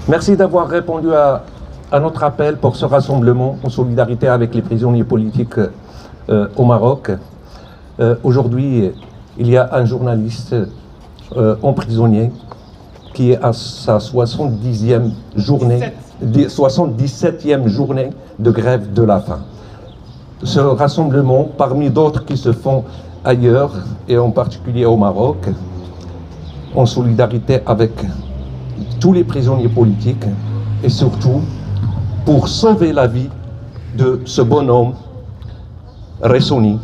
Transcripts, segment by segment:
Merci d'avoir répondu à notre appel pour ce rassemblement en solidarité avec les prisonniers politiques au Maroc. Aujourd'hui, il y a un journaliste emprisonné qui est à sa 77e journée de grève de la faim. Ce rassemblement, parmi d'autres qui se font ailleurs, et en particulier au Maroc, en solidarité avec tous les prisonniers politiques, et surtout pour sauver la vie de ce bonhomme, Ressoni,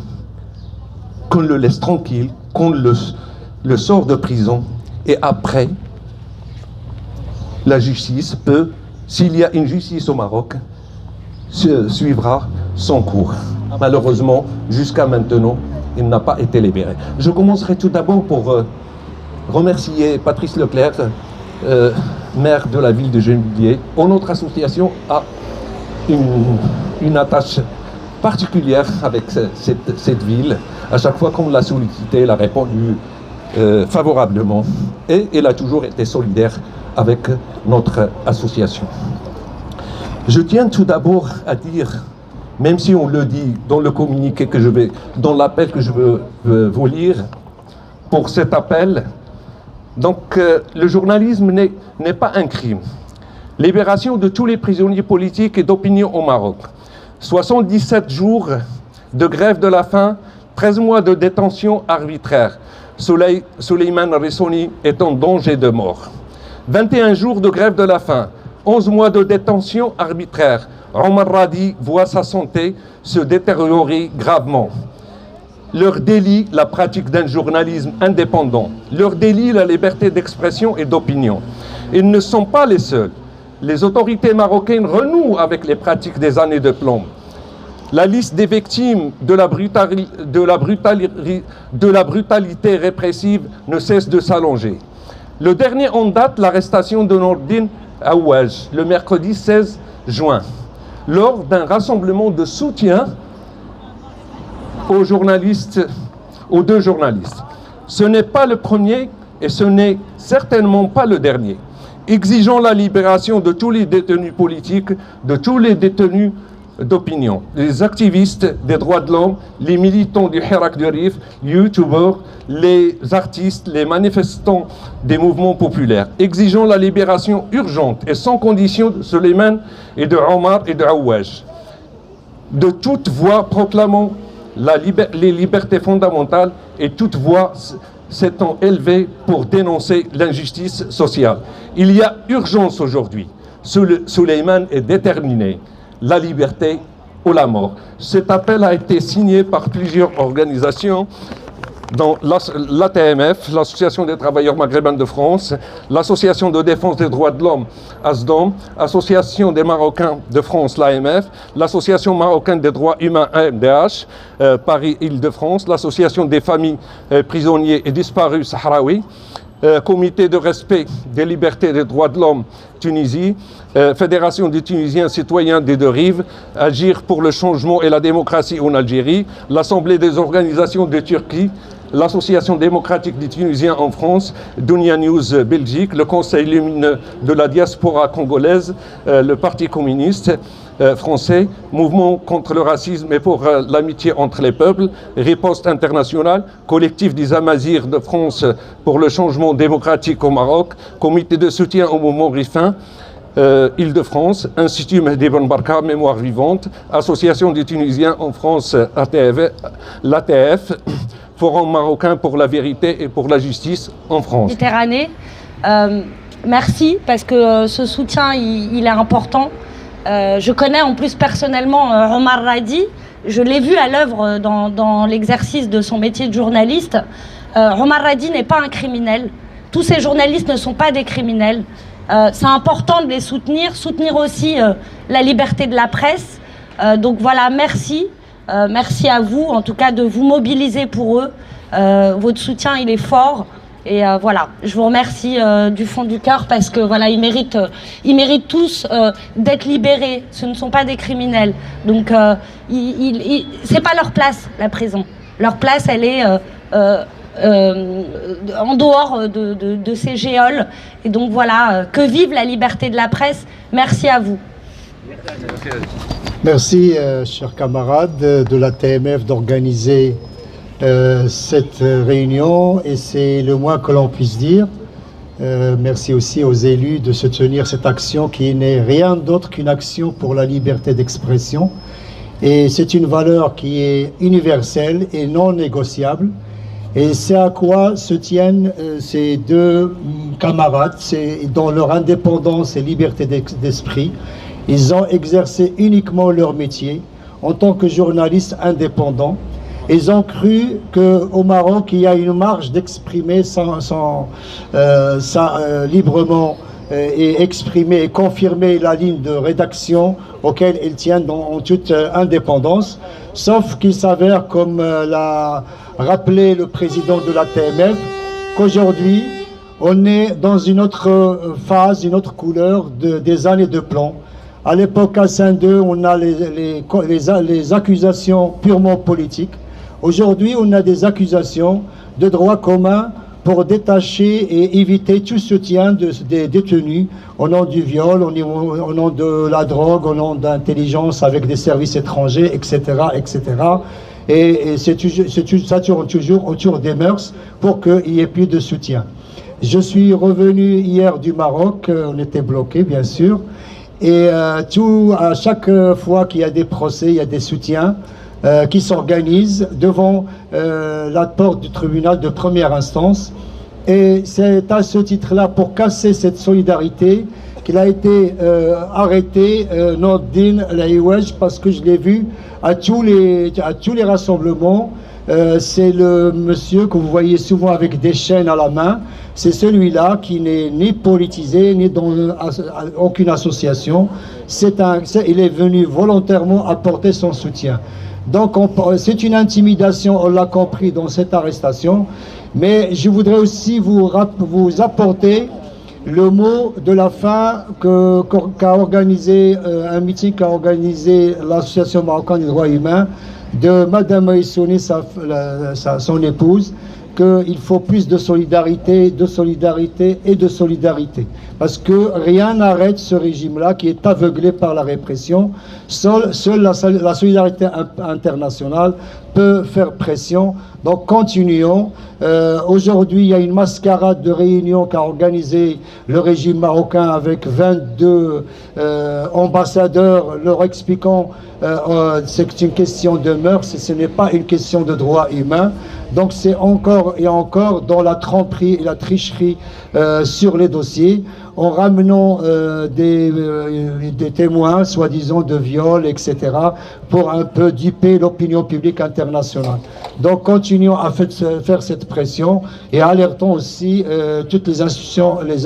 qu'on le laisse tranquille, qu'on le sort de prison, et après, la justice peut, s'il y a une justice au Maroc, suivra son cours. Malheureusement, jusqu'à maintenant, il n'a pas été libéré. Je commencerai tout d'abord pour remercier Patrice Leclerc, maire de la ville de Gennevilliers. Notre association a une attache particulière avec cette ville. À chaque fois qu'on l'a sollicité, elle a répondu favorablement et elle a toujours été solidaire avec notre association. Je tiens tout d'abord à dire, même si on le dit dans le communiqué dans l'appel que je veux vous lire, pour cet appel, donc le journalisme n'est pas un crime. Libération de tous les prisonniers politiques et d'opinion au Maroc. 77 jours de grève de la faim, 13 mois de détention arbitraire. Souleymane Ressoni est en danger de mort. 21 jours de grève de la faim, 11 mois de détention arbitraire. Omar Radi voit sa santé se détériorer gravement. Leur délit, la pratique d'un journalisme indépendant. Leur délit, la liberté d'expression et d'opinion. Ils ne sont pas les seuls. Les autorités marocaines renouent avec les pratiques des années de plomb. La liste des victimes de la brutalité répressive ne cesse de s'allonger. Le dernier en date, l'arrestation de Nordine Aouaj, le mercredi 16 juin, lors d'un rassemblement de soutien aux deux journalistes. Ce n'est pas le premier et ce n'est certainement pas le dernier. Exigeons la libération de tous les détenus politiques, de tous les détenus d'opinion, les activistes des droits de l'homme, les militants du Hirak du Rif, les youtubeurs, les artistes, les manifestants des mouvements populaires. Exigeons la libération urgente et sans condition de Souleymane et de Omar et de Aouaj. De toute voix proclamant les libertés fondamentales et toute voix s'étant élevée pour dénoncer l'injustice sociale. Il y a urgence aujourd'hui. Souleymane est déterminé. La liberté ou la mort. Cet appel a été signé par plusieurs organisations, dont l'ATMF, l'Association des travailleurs maghrébins de France, l'Association de défense des droits de l'homme, ASDOM, l'Association des Marocains de France, l'AMF, l'Association marocaine des droits humains, AMDH, Paris-Île-de-France, l'Association des familles prisonniers et disparus sahraouis, Comité de respect des libertés et des droits de l'homme Tunisie, Fédération des Tunisiens citoyens des deux rives, Agir pour le changement et la démocratie en Algérie, l'Assemblée des organisations de Turquie, l'Association démocratique des Tunisiens en France, Dunia News Belgique, le Conseil lumineux de la diaspora congolaise, le Parti communiste français, Mouvement contre le racisme et pour l'amitié entre les peuples, Riposte internationale, Collectif des Amazirs de France pour le changement démocratique au Maroc, Comité de soutien au mouvement Rifin, Île-de-France, Institut Mehdi Ben Barka, Mémoire vivante, Association des Tunisiens en France, l'ATF, Forum marocain pour la vérité et pour la justice en France. Méditerranée, merci parce que ce soutien il est important. Je connais en plus personnellement Omar Radi, je l'ai vu à l'œuvre dans l'exercice de son métier de journaliste. Omar Radi n'est pas un criminel, tous ces journalistes ne sont pas des criminels. C'est important de les soutenir aussi la liberté de la presse. Donc voilà, merci à vous en tout cas de vous mobiliser pour eux. Votre soutien il est fort. Et voilà, je vous remercie du fond du cœur parce que voilà, ils méritent tous d'être libérés. Ce ne sont pas des criminels. Donc, c'est pas leur place, la prison. Leur place, elle est en dehors de ces géoles. Et donc voilà, que vive la liberté de la presse. Merci à vous. Merci, chers camarades de la TMF, d'organiser cette réunion, et c'est le moins que l'on puisse dire. Merci aussi aux élus de se tenir cette action qui n'est rien d'autre qu'une action pour la liberté d'expression. Et c'est une valeur qui est universelle et non négociable. Et c'est à quoi se tiennent ces deux camarades, dans leur indépendance et liberté d'esprit. Ils ont exercé uniquement leur métier en tant que journalistes indépendants. Ils ont cru qu'au Maroc, il y a une marge d'exprimer librement et exprimer et confirmer la ligne de rédaction auquel ils tiennent en toute indépendance. Sauf qu'il s'avère, comme l'a rappelé le président de la TMF, qu'aujourd'hui, on est dans une autre phase, une autre couleur des années de plomb. À l'époque, à Saint-Deux, on a les accusations purement politiques. Aujourd'hui, on a des accusations de droit commun pour détacher et éviter tout soutien des détenus au nom du viol, au nom de la drogue, au nom d'intelligence avec des services étrangers, etc. etc. Et ça tourne toujours autour des mœurs pour qu'il n'y ait plus de soutien. Je suis revenu hier du Maroc, on était bloqué bien sûr, et à chaque fois qu'il y a des procès, il y a des soutiens qui s'organisent devant la porte du tribunal de première instance. Et c'est à ce titre-là, pour casser cette solidarité, qu'il a été arrêté Nordin Laïwej, parce que je l'ai vu à tous les rassemblements. C'est le monsieur que vous voyez souvent avec des chaînes à la main. C'est celui-là qui n'est ni politisé, ni dans aucune association. Il est venu volontairement apporter son soutien. Donc c'est une intimidation, on l'a compris dans cette arrestation. Mais je voudrais aussi vous apporter le mot de la fin qu'a organisé, un meeting qu'a organisé l'Association marocaine des droits humains, de Madame Maïsouni, son épouse, qu'il faut plus de solidarité et de solidarité. Parce que rien n'arrête ce régime-là qui est aveuglé par la répression. Seule la solidarité internationale peut faire pression. Donc continuons. Aujourd'hui, il y a une mascarade de réunion qu'a organisé le régime marocain avec 22 ambassadeurs leur expliquant c'est une question de mœurs, ce n'est pas une question de droits humains. Donc c'est encore et encore dans la tromperie et la tricherie sur les dossiers, en ramenant des témoins, soi-disant de viol, etc., pour un peu duper l'opinion publique internationale. Donc continuons à faire cette pression et alertons aussi toutes les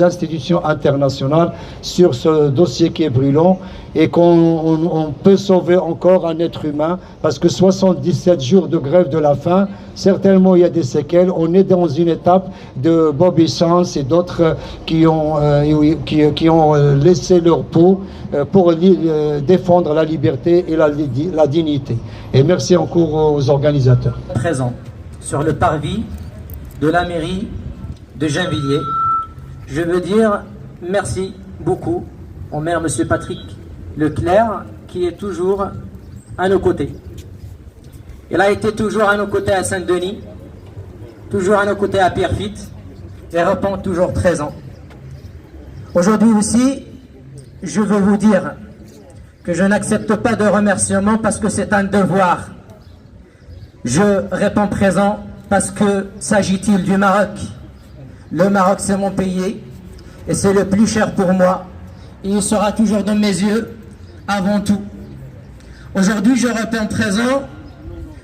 institutions internationales sur ce dossier qui est brûlant, et qu'on peut sauver encore un être humain, parce que 77 jours de grève de la faim, certainement il y a des séquelles. On est dans une étape de Bobby Sands et d'autres qui ont laissé leur peau pour défendre la liberté et la dignité. Et merci encore aux organisateurs. Présent sur le parvis de la mairie de Gennevilliers, je veux dire merci beaucoup au maire monsieur Patrick Leclerc, qui est toujours à nos côtés. Il a été toujours à nos côtés à Saint-Denis, toujours à nos côtés à Pierrefitte, et répond toujours présent. Aujourd'hui aussi, je veux vous dire que je n'accepte pas de remerciements parce que c'est un devoir. Je réponds présent parce que s'agit-il du Maroc. Le Maroc, c'est mon pays et c'est le plus cher pour moi. Et il sera toujours dans mes yeux avant tout. Aujourd'hui, je réponds présent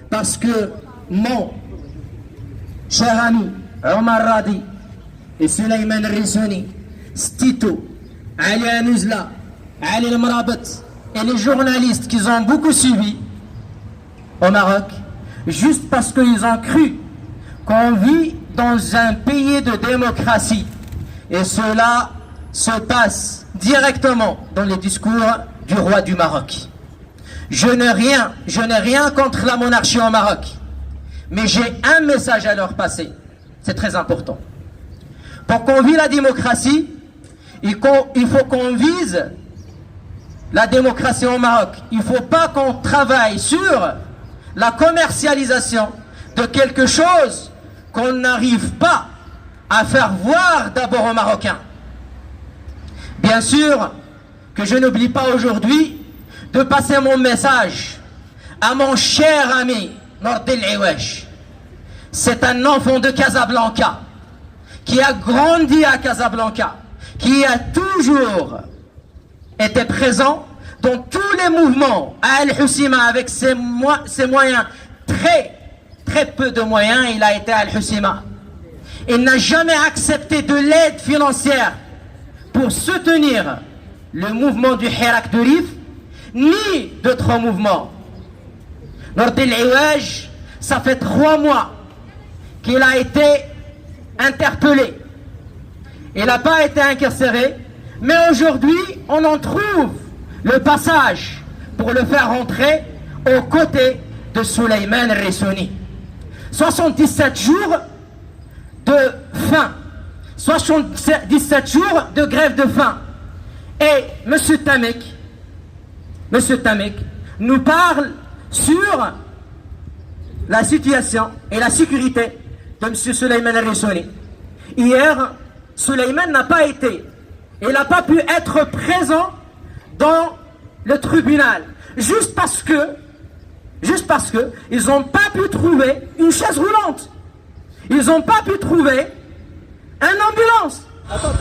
parce que mon cher ami Omar Radi et Suleiman Rissouni, Stito, Ali Anouzla, Ali El-Mrabat et les journalistes qui ont beaucoup suivi au Maroc, juste parce qu'ils ont cru qu'on vit dans un pays de démocratie. Et cela se passe directement dans les discours du roi du Maroc. Je n'ai rien contre la monarchie au Maroc, mais j'ai un message à leur passer. C'est très important. Pour qu'on vive la démocratie, il faut qu'on vise la démocratie au Maroc. Il ne faut pas qu'on travaille sur la commercialisation de quelque chose qu'on n'arrive pas à faire voir d'abord aux Marocains. Bien sûr que je n'oublie pas aujourd'hui de passer mon message à mon cher ami Nordin Aoueche. C'est un enfant de Casablanca qui a grandi à Casablanca, qui a toujours été présent dans tous les mouvements à Al-Hoceima avec ses moyens, très peu de moyens. Il a été à Al-Hoceima. Il n'a jamais accepté de l'aide financière pour soutenir le mouvement du Hirak de Rif, ni d'autres mouvements. Nordin Aoueche, ça fait 3 mois qu'il a été interpellé. Il n'a pas été incarcéré, mais aujourd'hui, on en trouve le passage pour le faire rentrer aux côtés de Souleymane Ressouni. 77 jours de faim, 77 jours de grève de faim. Et M. Tamek nous parle sur la situation et la sécurité de M. Souleymane Ressouni. Hier, Souleymane n'a pas été, il n'a pas pu être présent dans le tribunal, juste parce que ils n'ont pas pu trouver une chaise roulante. Ils n'ont pas pu trouver une ambulance. Attends.